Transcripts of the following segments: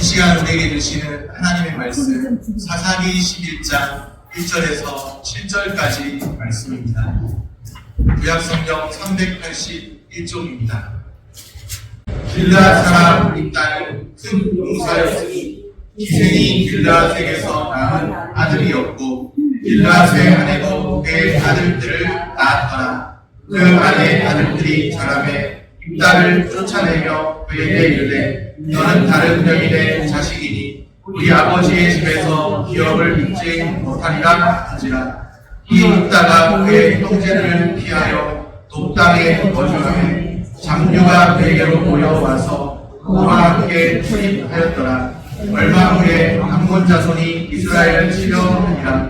이 시간 우리에게 주시는 하나님의 말씀 사사기 11장 1절에서 7절까지 말씀입니다. 구약성경 381쪽입니다. 길르앗 사람 입다는 큰 용사였으니 기생이 길르앗에게서 낳은 아들이었고 길르앗의 아내도 그의 아들들을 낳았더라. 그 아내의 아들들이 자라매 입다를 쫓아내며 그에게 이르되 너는 다른 여인의 자식이니 우리 아버지의 집에서 기업을 잊지 못하리라 하지라. 이 입다가 그의 형제를 피하여 독당에 거주하며 장류가 그에게로 모여와서 그와 함께 출입하였더라. 얼마 후에 암몬 자손이 이스라엘을 치려하니라.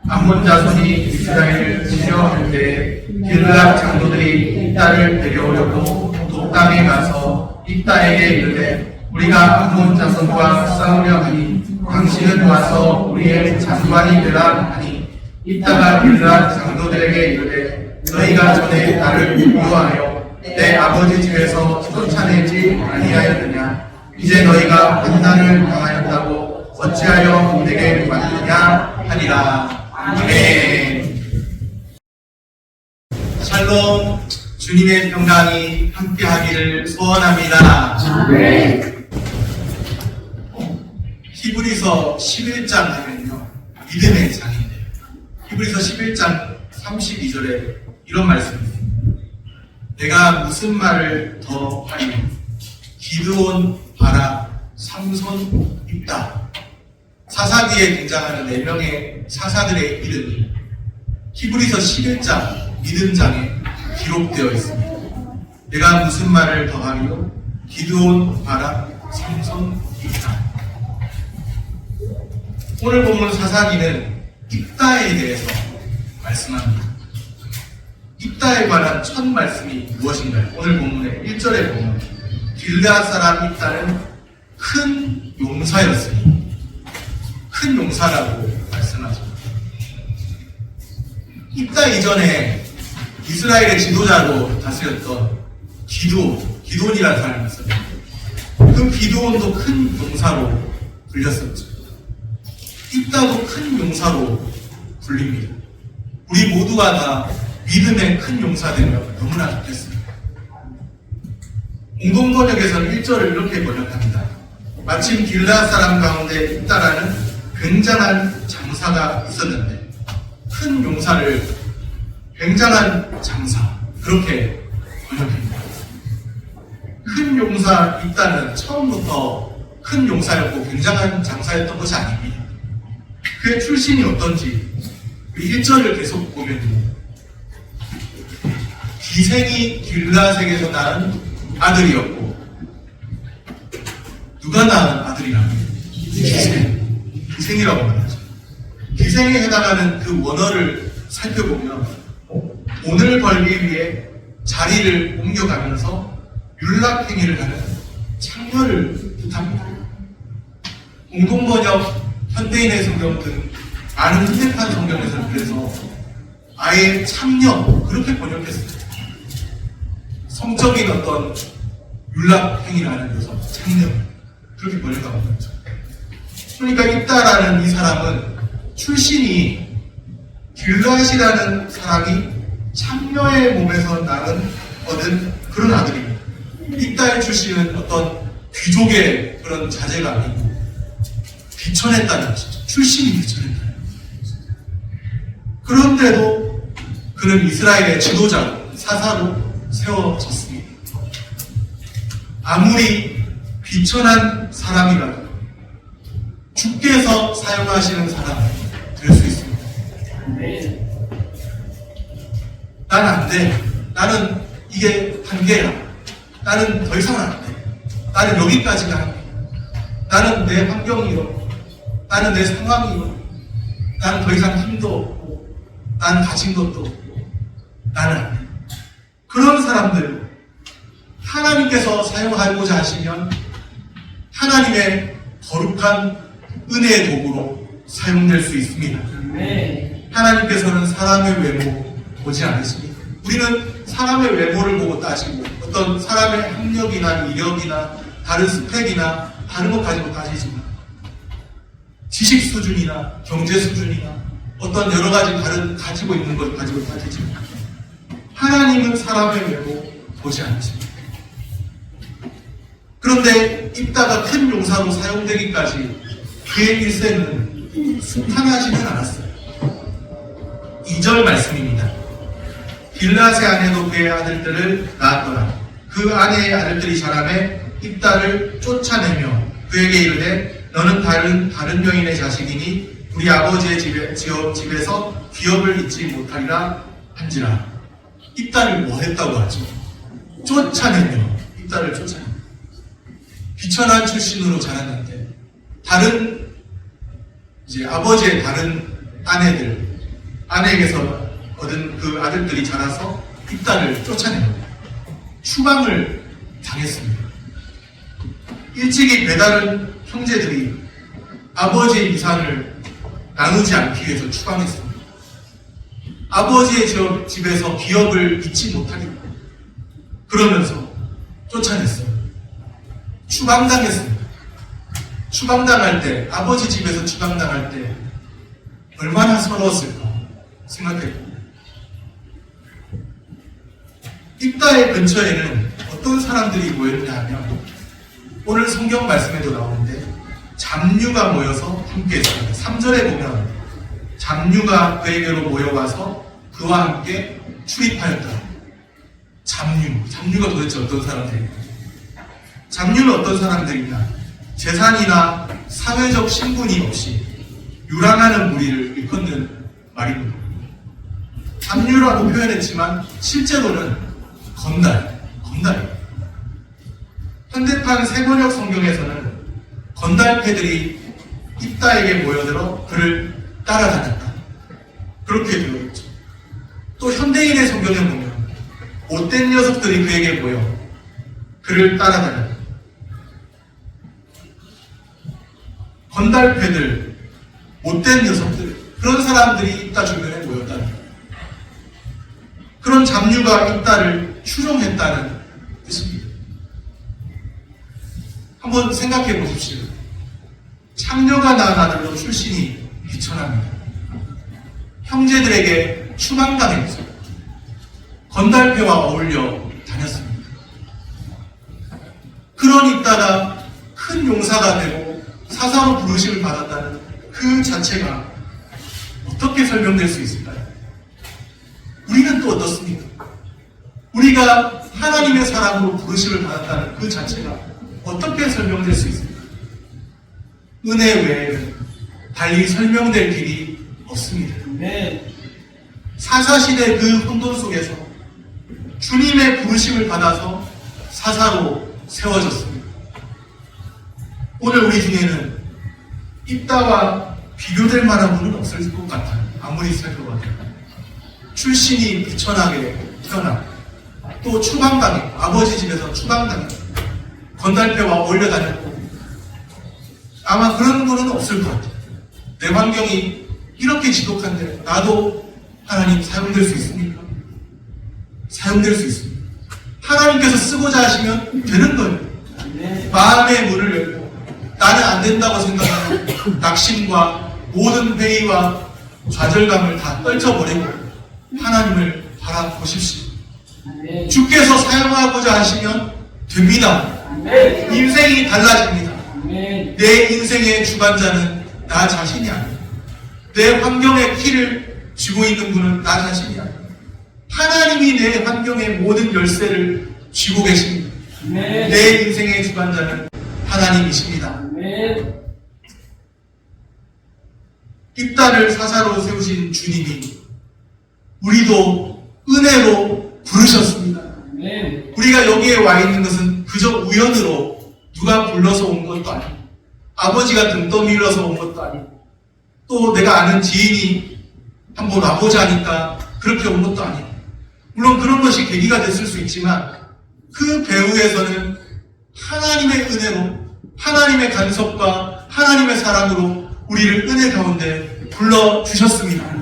암몬 자손이 이스라엘을 치려할 때에 길르앗 장로들이 입다를 데려오려고 독당에 가서 입다에게 이르되 우리가 암몬 자손과 싸우려 하니 당신은 와서 우리의 장관이 되라 하니 입다가 길르앗 장로들에게 이르되 너희가 전에 나를 미워하여 내 아버지 집에서 쫓아내지 아니하였느냐. 이제 너희가 환난을 당하였다고 어찌하여 내게 왔느냐 하니라. 아멘. 샬롬. 주님의 평강이 함께하기를 소원합니다. 네. 히브리서 11장 하면요 믿음의 장인데요. 히브리서 11장 32절에 이런 말씀이 있습니다. 내가 무슨 말을 더 하리요? 기드온, 바락, 삼손, 입다. 사사기에 등장하는 4명의 사사들의 이름이 히브리서 11장 믿음장에 기록되어 있습니다. 내가 무슨 말을 더 하리요? 기드온, 바락, 삼손, 입다. 오늘 본문 사사기는 입다에 대해서 말씀합니다. 입다에 관한 첫 말씀이 무엇인가요? 오늘 본문의 1절에 보면 길르앗 사람 입다는 큰 용사였으니 큰 용사라고 말씀하죠. 입다 이전에 이스라엘의 지도자로 다스렸던 기드온이라는 사람이 있었는데 그 기드온도 큰 용사로 불렸었죠. 입다도 큰 용사로 불립니다. 우리 모두가 다 믿음의 큰 용사 되면 너무나 좋겠습니다. 공동번역에서는 1절을 이렇게 번역합니다. 마침 길르앗 사람 가운데 입다라는 굉장한 장사가 있었는데 큰 용사를 굉장한 장사 그렇게 번역합니다. 큰 용사 입다는 처음부터 큰 용사였고 굉장한 장사였던 것이 아닙니다. 그의 출신이 어떤지 1절을 계속 보면 기생이 길르앗에게서 낳은 아들이었고 누가 낳은 아들이라면 기생이라고 말하죠. 기생에 해당하는 그 원어를 살펴보면 돈을 벌기 위해 자리를 옮겨가면서 율락행위를 하는 창녀를 뜻합니다. 공동번역 현대인의 성경 등 많은 현대판 성경에서는 그래서 아예 창녀 그렇게 번역했습니다. 성적인 어떤 율락행위를 하는 여성 창녀 그렇게 번역하고 있죠. 그러니까 입다라는 이 사람은 출신이 길르앗이라는 사람이 창녀의 몸에서 얻은 그런 아들입니다. 입다의 출신은 어떤 귀족의 그런 자제감이 비천했다는 것이죠. 출신이 비천했다는 것이죠. 그런데도 그는 이스라엘의 지도자로 사사로 세워졌습니다. 아무리 비천한 사람이라도 주께서 사용하시는 사람이 될 수 있습니다. 난 안 돼. 나는 이게 한계야. 나는 더 이상 안 돼. 나는 여기까지가 한계. 나는 내 환경이 이렇고, 나는 내 상황이 이렇고, 나는 더 이상 힘도 없고, 나는 가진 것도 없고, 나는 안 돼. 그런 사람들, 하나님께서 사용하고자 하시면 하나님의 거룩한 은혜의 도구로 사용될 수 있습니다. 하나님께서는 사람의 외모 보지 않으십니다. 우리는 사람의 외모를 보고 따지고 어떤 사람의 학력이나 이력이나 다른 스펙이나 다른 것 가지고 따지지 마. 지식 수준이나 경제 수준이나 어떤 여러 가지 다른 가지고 있는 걸 가지고 따지지 마. 하나님은 사람의 외모 보지 않습니다. 그런데 입다가 큰 용사로 사용되기까지 그의 일생은 순탄하지는 않았어요. 2절 말씀입니다. 빌닷의 아내도 그의 아들들을 낳았더라. 그 아내의 아들들이 자라매 입다를 쫓아내며 그에게 이르되 너는 다른 여인의 자식이니 우리 아버지의 집에서 기업을 잊지 못하리라 한지라. 입다를 뭐 했다고 하죠? 쫓아내며 입다를 쫓아내며 귀천한 출신으로 자랐는데 다른 이제 아버지의 다른 아내에게서 얻은 그 아들들이 자라서 입다를 쫓아내며 추방을 당했습니다. 일찍이 배다른 형제들이 아버지의 유산을 나누지 않기 위해서 추방했습니다. 아버지의 집에서 기업을 잊지 못하게 그러면서 쫓아냈어요. 추방당했습니다. 추방당할 때, 아버지 집에서 추방당할 때 얼마나 서러웠을까 생각해봅니다. 입다의 근처에는 어떤 사람들이 모였냐 하면 오늘 성경 말씀에도 나오는데 잡류가 모여서 함께 했습니다. 3절에 보면 잡류가 그에게로 모여와서 그와 함께 출입하였다. 잡류가 도대체 어떤 사람들입니까? 잡류는 어떤 사람들이냐? 재산이나 사회적 신분이 없이 유랑하는 무리를 일컫는 말입니다. 잡류라고 표현했지만 실제로는 건달입니다. 현대판 새번역 성경에서는 건달패들이 입다에게 모여들어 그를 따라다녔다. 그렇게 되어 있죠. 또 현대인의 성경에 보면 못된 녀석들이 그에게 모여 그를 따라다녔다. 건달패들, 못된 녀석들, 그런 사람들이 입다 주변에 모였다는 거예요. 그런 잡류가 입다를 추종했다는 뜻입니다. 한번 생각해 보십시오. 창녀가 낳은 아들로 출신이 비천합니다. 형제들에게 추방당했죠. 건달패와 어울려 다녔습니다. 그런 입다가 큰 용사가 되고 사사로 부르심을 받았다는 그 자체가 어떻게 설명될 수 있을까요? 우리는 또 어떻습니까? 우리가 하나님의 사람으로 부르심을 받았다는 그 자체가 어떻게 설명될 수 있습니까? 은혜 외에는 달리 설명될 길이 없습니다. 사사시대 그 혼돈 속에서 주님의 부르심을 받아서 사사로 세워졌습니다. 오늘 우리 중에는 입다와 비교될 만한 분은 없을 것 같아요. 아무리 살펴봐도. 출신이 비천하게 태어나 또 추방당해 아버지 집에서 추방당해 건달패와 어울려 다녔고 아마 그런 분은 없을 것 같아요. 내 환경이 이렇게 지독한데 나도 하나님 사용될 수 있습니까? 사용될 수 있습니다. 하나님께서 쓰고자 하시면 되는 거예요. 마음의 문을 열고 나는 안 된다고 생각하는 낙심과 모든 회의와 좌절감을 다 떨쳐버리고 하나님을 바라보십시오. 주께서 사용하고자 하시면 됩니다. 인생이 달라집니다. 내 인생의 주관자는 나 자신이 아닙니다. 내 환경의 키를 쥐고 있는 분은 나 자신이 아닙니다. 하나님이 내 환경의 모든 열쇠를 쥐고 계십니다. 내 인생의 주관자는 하나님이십니다. 입다를 사사로 세우신 주님이 우리도 은혜로 부르셨습니다. 우리가 여기에 와 있는 것은 그저 우연으로 누가 불러서 온 것도 아니고 아버지가 등 떠밀어서 온 것도 아니고 또 내가 아는 지인이 한번 와보자 하니까 그렇게 온 것도 아니고 물론 그런 것이 계기가 됐을 수 있지만 그 배후에서는 하나님의 은혜로 하나님의 간섭과 하나님의 사랑으로 우리를 은혜 가운데 불러주셨습니다.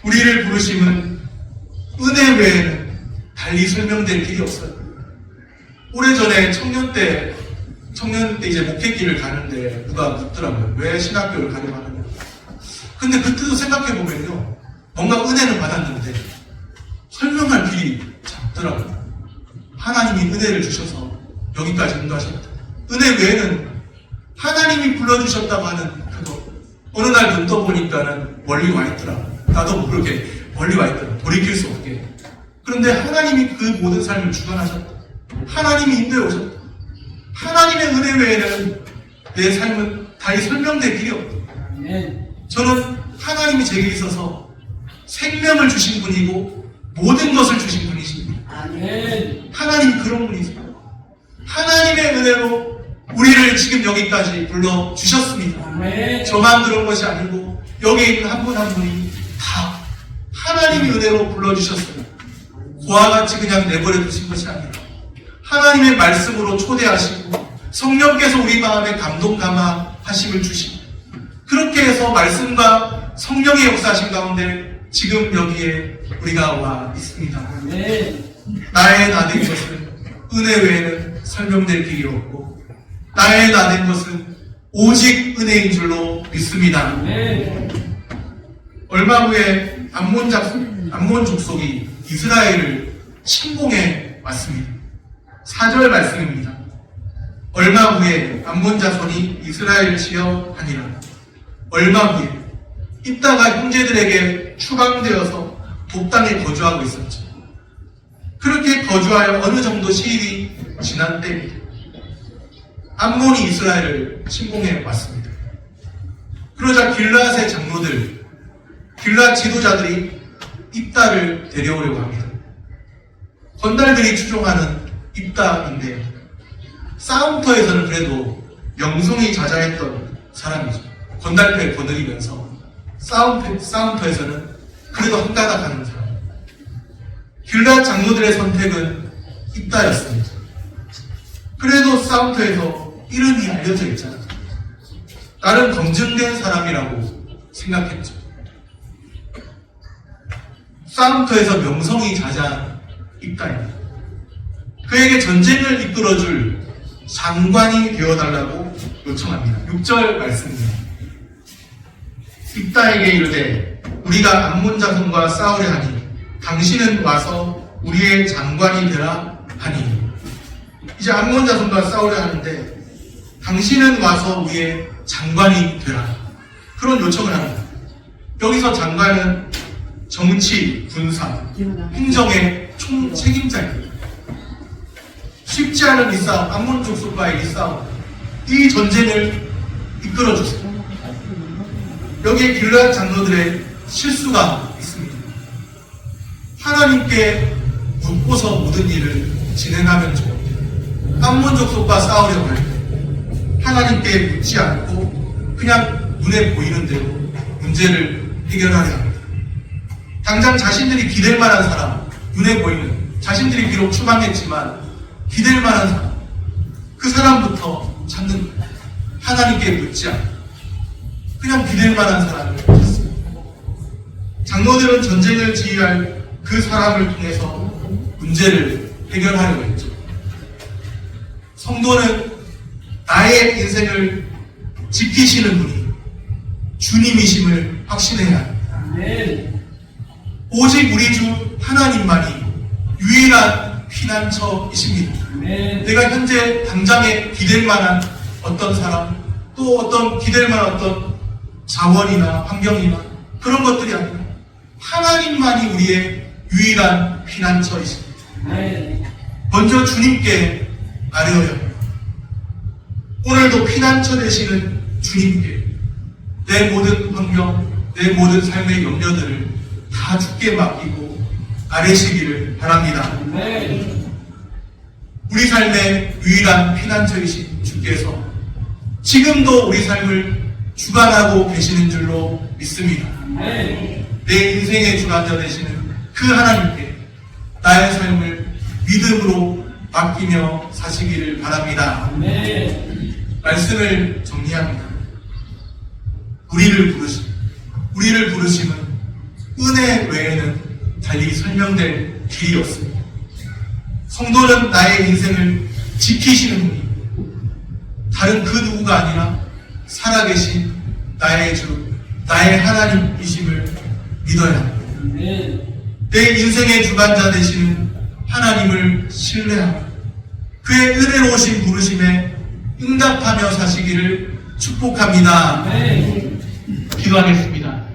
우리를 부르심은 은혜 외에는 달리 설명될 길이 없어요. 오래전에 청년 때 청년 때 이제 목회길을 가는데 누가 묻더라고요. 왜 신학교를 가려고 하느냐. 근데 그때도 생각해보면요. 뭔가 은혜는 받았는데 설명할 길이 작더라고요. 하나님이 은혜를 주셔서 여기까지 인도하셨다. 은혜 외에는 하나님이 불러주셨다고 하는 그거. 어느 날 눈 떠보니까는 멀리 와 있더라. 나도 모르게 멀리 와 있더라. 돌이킬 수 없게. 그런데 하나님이 그 모든 삶을 주관하셨다. 하나님이 인도해 오셨다. 하나님의 은혜 외에는 내 삶은 달리 설명될 길이 없다. 저는 하나님이 제게 있어서 생명을 주신 분이고 모든 것을 주신 분이십니다. 하나님 그런 분이세요. 하나님의 은혜로 우리를 지금 여기까지 불러주셨습니다. 저만 그런 것이 아니고 여기 있는 한 분 한 분이 다 하나님의 은혜로 불러주셨어요. 고와 같이 그냥 내버려 두신 것이 아니라 하나님의 말씀으로 초대하시고 성령께서 우리 마음에 감동 감화하심을 주시고 그렇게 해서 말씀과 성령의 역사하신 가운데 지금 여기에 우리가 와 있습니다. 나의 나된 것은 은혜 외에는 설명될 길이 없고 나의 나된 것은 오직 은혜인 줄로 믿습니다. 얼마 후에 암몬 족속이 이스라엘을 침공해 왔습니다. 4절 말씀입니다. 얼마 후에 암몬 자손이 이스라엘을 치려하니라. 얼마 후에 입다가 형제들에게 추방되어서 독단에 거주하고 있었죠. 그렇게 거주하여 어느 정도 시일이 지난 때입니다. 암몬이 이스라엘을 침공해 왔습니다. 그러자 길앗의 장로들, 길앗 지도자들이 입다를 데려오려고 합니다. 건달들이 추종하는 입다인데 싸움터에서는 그래도 명성이 자자했던 사람이죠. 건달패를 거느리면서 싸움터에서는 그래도 한가닥 하는 사람. 길앗 장로들의 선택은 입다였습니다. 그래도 싸움터에서 이름이 알려져 있잖아요. 나름 검증된 사람이라고 생각했죠. 싸움터에서 명성이 자자한 입다입니다. 그에게 전쟁을 이끌어줄 장관이 되어달라고 요청합니다. 6절 말씀입니다. 입다에게 이르되 우리가 암몬 자손과 싸우려 하니 당신은 와서 우리의 장관이 되라 하니. 이제 암몬 자손과 싸우려 하는데 당신은 와서 우리의 장관이 되라. 그런 요청을 합니다. 여기서 장관은 정치, 군사, 행정의 총책임자입니다. 쉽지 않은 이 싸움, 암몬 족속과의 이 싸움, 이 전쟁을 이끌어주세요. 여기에 길앗 장로들의 실수가 있습니다. 하나님께 묻고서 모든 일을 진행하면 좋은데 암몬 족속과 싸우려고 할 때 하나님께 묻지 않고 그냥 눈에 보이는 대로 문제를 해결하려 합니다. 당장 자신들이 기댈 만한 사람, 눈에 보이는, 자신들이 비록 추방했지만 기댈 만한 사람, 그 사람부터 찾는 거예요. 하나님께 묻지 않고 그냥 기댈 만한 사람을 찾습니다. 장로들은 전쟁을 지휘할 그 사람을 통해서 문제를 해결하려고 했죠. 성도는 나의 인생을 지키시는 분이 주님이심을 확신해야 합니다. 오직 우리 주 하나님만이 유일한 피난처이십니다. 내가 현재 당장에 기댈 만한 어떤 사람, 또 어떤 기댈 만한 어떤 자원이나 환경이나 그런 것들이 아니라 하나님만이 우리의 유일한 피난처이십니다. 먼저 주님께 아뢰어야 합니다. 오늘도 피난처 되시는 주님께 내 모든 환경, 내 모든 삶의 염려들을 다 주께 맡기고 아뢰시기를 바랍니다. 우리 삶의 유일한 피난처이신 주께서 지금도 우리 삶을 주관하고 계시는 줄로 믿습니다. 내 인생의 주관자 되시는 그 하나님께 나의 삶을 믿음으로 맡기며 사시기를 바랍니다. 말씀을 정리합니다. 우리를 부르심은 은혜 외에는 달리 설명될 길이 없습니다. 성도는 나의 인생을 지키시는 분이고 다른 그 누구가 아니라 살아계신 나의 주, 나의 하나님이심을 믿어야 합니다. 내 인생의 주관자 되시는 하나님을 신뢰하고 그의 은혜로우신 부르심에 응답하며 사시기를 축복합니다. 기도하겠습니다.